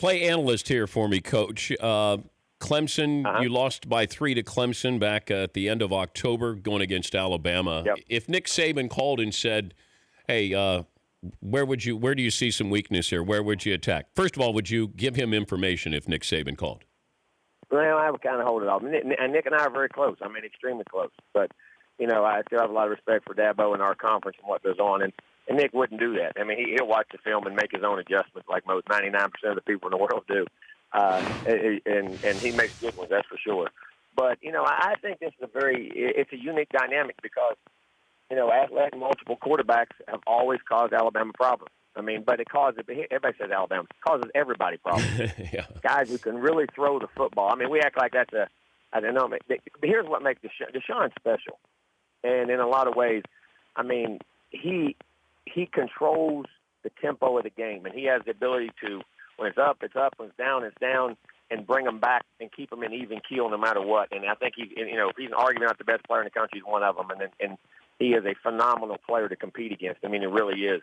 Play analyst here for me, Coach. Clemson, you lost by 3 to Clemson back at the end of October going against Alabama. Yep. If Nick Saban called and said, hey, where do you see some weakness here? Where would you attack? First of all, would you give him information if Nick Saban called? Well, I would kind of hold it off. Nick and I are very close. I mean, extremely close. But, I still have a lot of respect for Dabo and our conference and what goes on. And Nick wouldn't do that. I mean, he'll watch the film and make his own adjustments like most 99% of the people in the world do. And he makes good ones, that's for sure. But, I think this is it's a unique dynamic because, athletic multiple quarterbacks have always caused Alabama problems. I mean, but everybody says Alabama, it causes everybody problems. Yeah. Guys who can really throw the football. I mean, we act like that's I don't know. But here's what makes Deshaun special. And in a lot of ways, I mean, he controls the tempo of the game, and he has the ability to, when it's up, it's up, when it's down, and bring them back and keep them in even keel no matter what. And I think if he's an argument not the best player in the country, he's one of them. And he is a phenomenal player to compete against. I mean, he really is.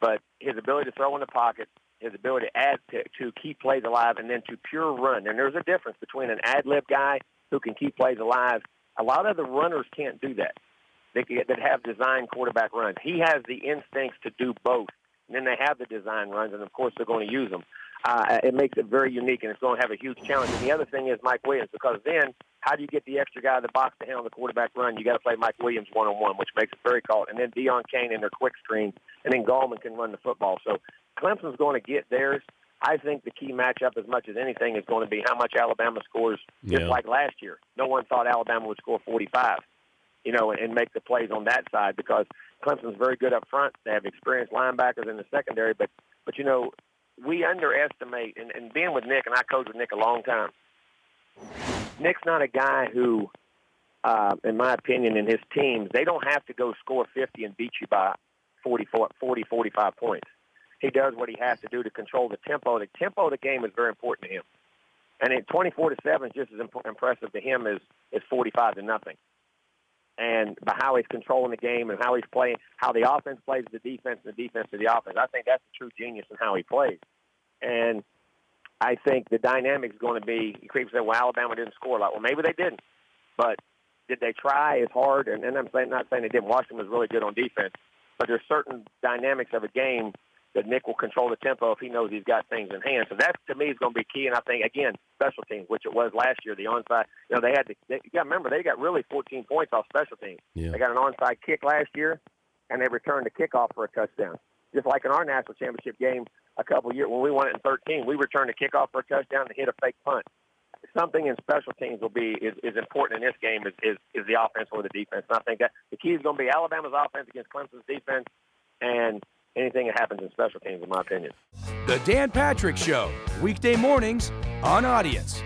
But his ability to throw in the pocket, his ability to add to keep plays alive, and then to pure run. And there's a difference between an ad-lib guy who can keep plays alive. A lot of the runners can't do that. That have design quarterback runs. He has the instincts to do both. And then they have the design runs, and, of course, they're going to use them. It makes it very unique, and it's going to have a huge challenge. And the other thing is Mike Williams, because then how do you get the extra guy in the box to handle the quarterback run? You got to play Mike Williams one-on-one, which makes it very caught. And then Deion Kane in their quick screen, and then Gallman can run the football. So Clemson's going to get theirs. I think the key matchup, as much as anything, is going to be how much Alabama scores, just like last year. No one thought Alabama would score 45. And make the plays on that side because Clemson's very good up front. They have experienced linebackers in the secondary, but we underestimate, and being with Nick, and I coached with Nick a long time, Nick's not a guy who, in my opinion, in his teams, they don't have to go score 50 and beat you by 40, 45 points. He does what he has to do to control the tempo. The tempo of the game is very important to him. And at 24-7 is just as impressive to him as 45-0. And by how he's controlling the game and how he's playing, how the offense plays to the defense and the defense to the offense. I think that's the true genius in how he plays. And I think the dynamic's going to be, people say, well, Alabama didn't score a lot. Well, maybe they didn't. But did they try as hard? And I'm not saying they didn't. Washington was really good on defense. But there's certain dynamics of a game that Nick will control the tempo if he knows he's got things in hand. So that, to me, is going to be key. And I think, again, special teams, which it was last year, the onside. You got to remember, they got really 14 points off special teams. Yeah. They got an onside kick last year, and they returned the kickoff for a touchdown. Just like in our national championship game a couple of years, when we won it in 2013, we returned a kickoff for a touchdown and hit a fake punt. Something in special teams is important in this game is the offense or the defense. And I think that the key is going to be Alabama's offense against Clemson's defense, and anything that happens in special teams, in my opinion. The Dan Patrick Show, weekday mornings on Audience.